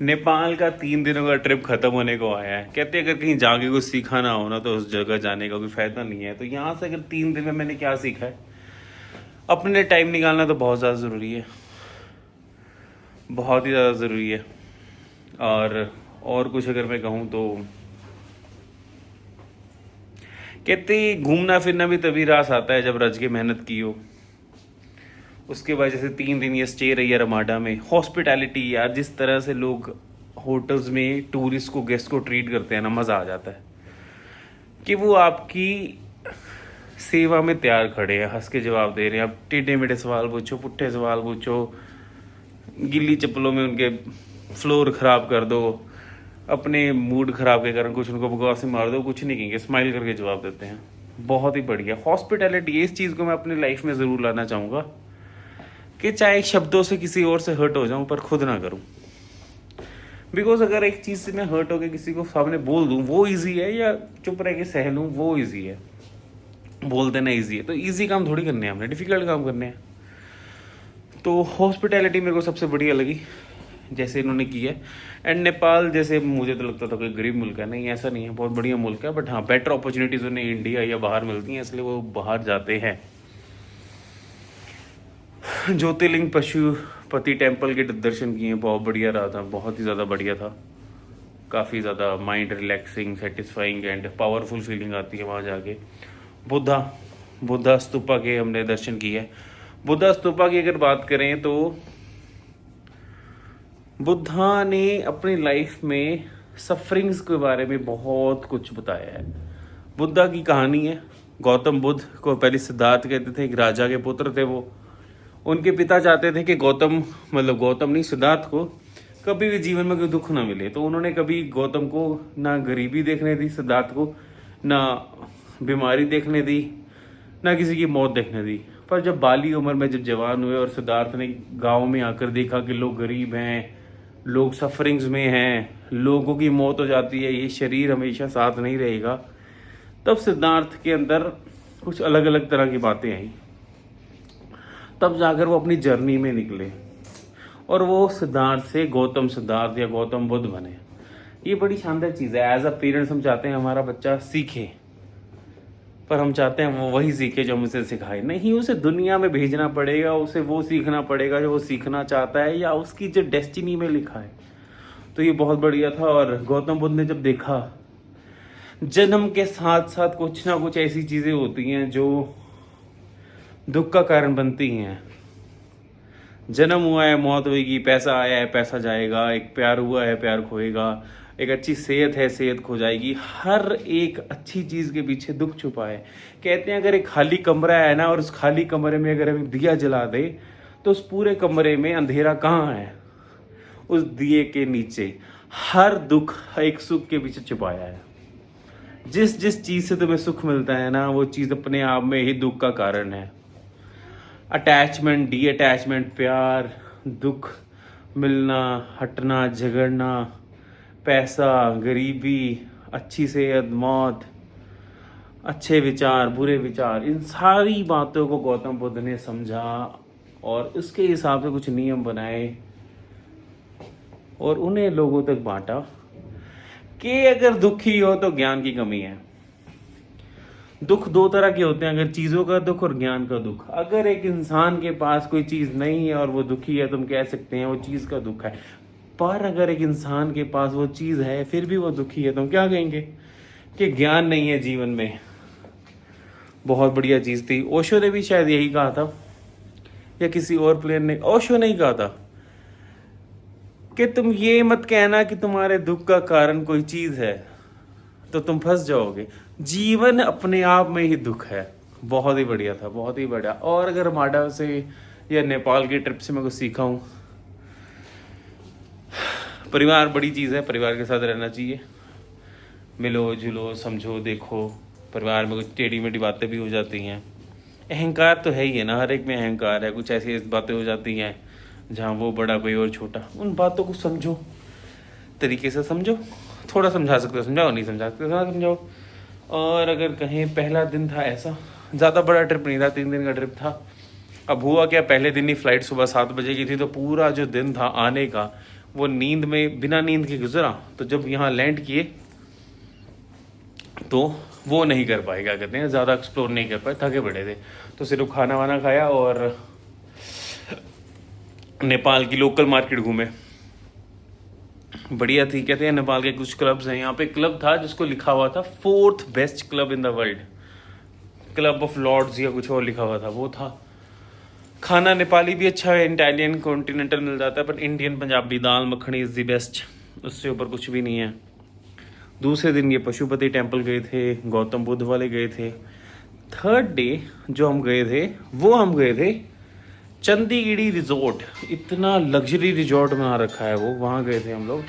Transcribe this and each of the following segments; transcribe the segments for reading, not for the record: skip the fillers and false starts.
नेपाल का 3 दिनों का ट्रिप खत्म होने को आया है। कहते हैं अगर कहीं जाके कुछ सीखा ना हो ना तो उस जगह जाने का कोई फायदा नहीं है। तो यहाँ से अगर 3 दिन में मैंने क्या सीखा है, अपने लिए टाइम निकालना तो बहुत ज़्यादा ज़रूरी है, बहुत ही ज़्यादा ज़रूरी है। और कुछ अगर मैं कहूँ तो कहते घूमना फिरना भी तभी रास आता है जब रज के मेहनत की हो। उसके बाद जैसे 3 दिन ये स्टे रही है रमाडा में, हॉस्पिटैलिटी यार, जिस तरह से लोग होटल्स में टूरिस्ट को, गेस्ट को ट्रीट करते हैं ना, मज़ा आ जाता है कि वो आपकी सेवा में तैयार खड़े हैं, हंस के जवाब दे रहे हैं। आप टेढ़े मेढ़े सवाल पूछो, पुट्ठे सवाल पूछो, गिल्ली चप्पलों में उनके फ्लोर ख़राब कर दो, अपने मूड ख़राब के कारण कुछ उनको बकवास मार दो, कुछ नहीं कहेंगे, स्माइल करके जवाब देते हैं। बहुत ही बढ़िया हॉस्पिटैलिटी। इस चीज़ को मैं अपनी लाइफ में ज़रूर लाना चाहूँगा कि चाहे शब्दों से किसी और से हर्ट हो जाऊं पर खुद ना करूं। बिकॉज अगर एक चीज़ से मैं हर्ट होकर किसी को सामने बोल दूं वो इजी है, या चुप रह के सह लूं वो इजी है। बोल देना इजी है, तो इजी काम थोड़ी करने हैं हमने, डिफिकल्ट काम करने हैं। तो हॉस्पिटैलिटी मेरे को सबसे बढ़िया लगी जैसे इन्होंने की है। एंड नेपाल जैसे मुझे तो लगता था कोई गरीब मुल्क है, नहीं ऐसा नहीं है, बहुत बढ़िया मुल्क है। बट हाँ, बेटर अपॉर्चुनिटीज़ उन्हें इंडिया या बाहर मिलती हैं, इसलिए वो बाहर जाते हैं। ज्योतिर्लिंग पशुपति टेम्पल के दर्शन किए, बहुत बढ़िया रहा था, बहुत ही ज़्यादा बढ़िया था। काफ़ी ज़्यादा mind relaxing, satisfying and powerful feeling आती है वहाँ जाके। बुद्धा स्तूपा के हमने दर्शन किए। बुद्धा स्तूपा की अगर बात करें तो बुद्धा ने अपनी लाइफ में सफरिंग्स के बारे में बहुत कुछ बताया है। बुद्धा की कहानी है, गौतम बुद्ध को पहले सिद्धार्थ कहते थे, एक राजा के पुत्र थे वो। उनके पिता चाहते थे कि गौतम नहीं, सिद्धार्थ को कभी भी जीवन में कोई दुख ना मिले। तो उन्होंने कभी गौतम को ना गरीबी देखने दी, सिद्धार्थ को ना बीमारी देखने दी, ना किसी की मौत देखने दी। पर जब बाली उम्र में जब जवान हुए और सिद्धार्थ ने गांव में आकर देखा कि लोग गरीब हैं, लोग सफरिंग्स में हैं, लोगों की मौत हो जाती है, ये शरीर हमेशा साथ नहीं रहेगा, तब सिद्धार्थ के अंदर कुछ अलग अलग तरह की बातें आई। तब जाकर वो अपनी जर्नी में निकले और वो सिद्धार्थ से गौतम सिद्धार्थ या गौतम बुद्ध बने। ये बड़ी शानदार चीज़ है। एज अ पेरेंट्स हम चाहते हैं हमारा बच्चा सीखे, पर हम चाहते हैं वो वही सीखे जो हम उसे सिखाए नहीं। उसे दुनिया में भेजना पड़ेगा, उसे वो सीखना पड़ेगा जो वो सीखना चाहता है या उसकी जो डेस्टिनी में लिखा है। तो ये बहुत बढ़िया था। और गौतम बुद्ध ने जब देखा जन्म के साथ साथ कुछ ना कुछ ऐसी चीज़ें होती हैं जो दुख का कारण बनती हैं। जन्म हुआ है, मौत होगी, पैसा आया है, पैसा जाएगा, एक प्यार हुआ है, प्यार खोएगा, एक अच्छी सेहत है, सेहत खो जाएगी। हर एक अच्छी चीज़ के पीछे दुख छुपा है। कहते हैं अगर एक खाली कमरा है ना, और उस खाली कमरे में अगर हम दिया जला दे तो उस पूरे कमरे में अंधेरा कहाँ है? उस दिए के नीचे। हर दुख एक सुख के पीछे छुपाया है। जिस जिस चीज़ से तुम्हें सुख मिलता है ना, वो चीज़ अपने आप में ही दुख का कारण है। अटैचमेंट, डी अटैचमेंट, प्यार, दुख, मिलना, हटना, झगड़ना, पैसा, गरीबी, अच्छी सेहत, मौत, अच्छे विचार, बुरे विचार, इन सारी बातों को गौतम बुद्ध ने समझा और उसके हिसाब से कुछ नियम बनाए और उन्हें लोगों तक बांटा कि अगर दुखी हो तो ज्ञान की कमी है। दुख दो तरह के होते हैं, अगर चीज़ों का दुख और ज्ञान का दुख। अगर एक इंसान के पास कोई चीज़ नहीं है और वो दुखी है, तुम कह सकते हैं वो चीज़ का दुख है। पर अगर एक इंसान के पास वो चीज़ है फिर भी वो दुखी है, तुम क्या कहेंगे? कि ज्ञान नहीं है जीवन में। बहुत बढ़िया चीज़ थी। ओशो ने भी शायद यही कहा था, या किसी और प्लेयर ने, ओशो ने ही कहा था कि तुम ये मत कहना कि तुम्हारे दुख का कारण कोई चीज़ है, तो तुम फंस जाओगे। जीवन अपने आप में ही दुख है। बहुत ही बढ़िया था, बहुत ही बढ़िया। और अगर रमाडा से या नेपाल की ट्रिप से मैं कुछ सीखा हूँ, परिवार बड़ी चीज़ है, परिवार के साथ रहना चाहिए। मिलो जुलो, समझो, देखो। परिवार में कुछ टेढ़ी मेढ़ी बातें भी हो जाती हैं। अहंकार तो है ही है ना, हर एक में अहंकार है। कुछ ऐसी बातें हो जाती हैं जहाँ वो बड़ा कोई और छोटा। उन बातों को समझो, तरीके से समझो। थोड़ा समझा सकते हो समझाओ, नहीं समझा सकते ना समझाओ। और अगर कहें पहला दिन था ऐसा, ज़्यादा बड़ा ट्रिप नहीं था, 3 दिन का ट्रिप था। अब हुआ क्या, पहले दिन ही फ्लाइट सुबह 7 बजे की थी, तो पूरा जो दिन था आने का वो नींद में बिना नींद के गुजरा, तो जब यहाँ लैंड किए तो वो नहीं कर पाए, क्या कहते हैं, ज़्यादा एक्सप्लोर नहीं कर पाए, थके पड़े थे। तो सिर्फ खाना वाना खाया और नेपाल की लोकल मार्केट घूमे, बढ़िया थी। कहते हैं नेपाल के कुछ क्लब्स हैं, यहाँ पे क्लब था जिसको लिखा हुआ था 4th best club in the world, club of lords या कुछ और लिखा हुआ था, वो था। खाना नेपाली भी अच्छा है, इटालियन कॉन्टिनेंटल मिल जाता है, पर Indian Punjabi dal makhani is the best, उससे ऊपर कुछ भी नहीं है। दूसरे दिन ये पशुपति टेम्पल गए थे, गौतम बुद्ध वाले गए थे। थर्ड डे जो हम गए थे वो हम गए थे चंदीगढ़ी रिजॉर्ट, इतना लग्जरी रिजॉर्ट बना रखा है वो, वहाँ गए थे हम लोग।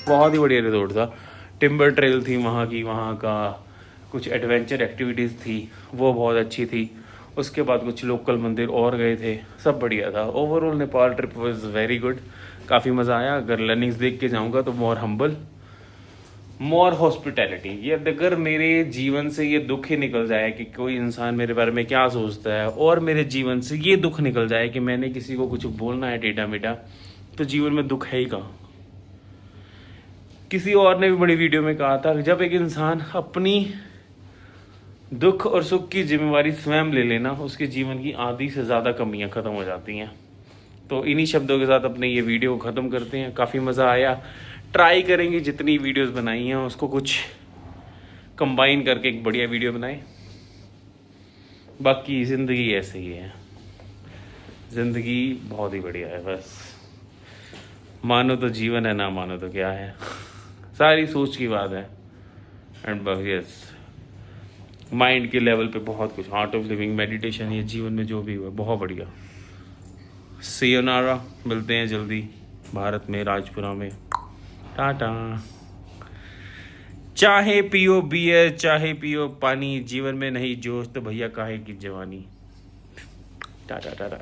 बहुत ही बढ़िया रिजॉर्ट था, टिम्बर ट्रेल थी वहाँ की, वहाँ का कुछ एडवेंचर एक्टिविटीज़ थी वो बहुत अच्छी थी। उसके बाद कुछ लोकल मंदिर और गए थे, सब बढ़िया था। Overall Nepal trip was very good, काफ़ी मज़ा आया। अगर लर्निंग्स देख के जाऊँगा तो मोर हम्बल, मोर हॉस्पिटैलिटी। ये अगर मेरे जीवन से ये दुख ही निकल जाए कि कोई इंसान मेरे बारे में क्या सोचता है, और मेरे जीवन से ये दुख निकल जाए कि मैंने किसी को कुछ बोलना है टेढ़ा मेढ़ा, तो जीवन में दुख है ही कहाँ। किसी और ने भी बड़ी वीडियो में कहा था, जब एक इंसान अपनी दुख और सुख की जिम्मेवारी स्वयं ले लेना, उसके जीवन की आधी से ज़्यादा कमियां ख़त्म हो जाती हैं। तो इन्हीं शब्दों के साथ अपने ये वीडियो को ख़त्म करते हैं। काफ़ी मज़ा आया, ट्राई करेंगे जितनी वीडियोस बनाई हैं उसको कुछ कंबाइन करके एक बढ़िया वीडियो बनाएं। बाकी ज़िंदगी ऐसे ही है, ज़िंदगी बहुत ही बढ़िया है, बस मानो तो जीवन है, ना मानो तो क्या है, सारी सोच की बात है। एंड बस यस, माइंड के लेवल पे बहुत कुछ, आर्ट ऑफ लिविंग, मेडिटेशन, ये जीवन में जो भी हुआ बहुत बढ़िया। sayonara, मिलते हैं जल्दी भारत में, राजपुरा में। टाटा। चाहे पियो बियर, चाहे पियो पानी, जीवन में नहीं जोश तो भैया काहे की जवानी। टाटा टाटा।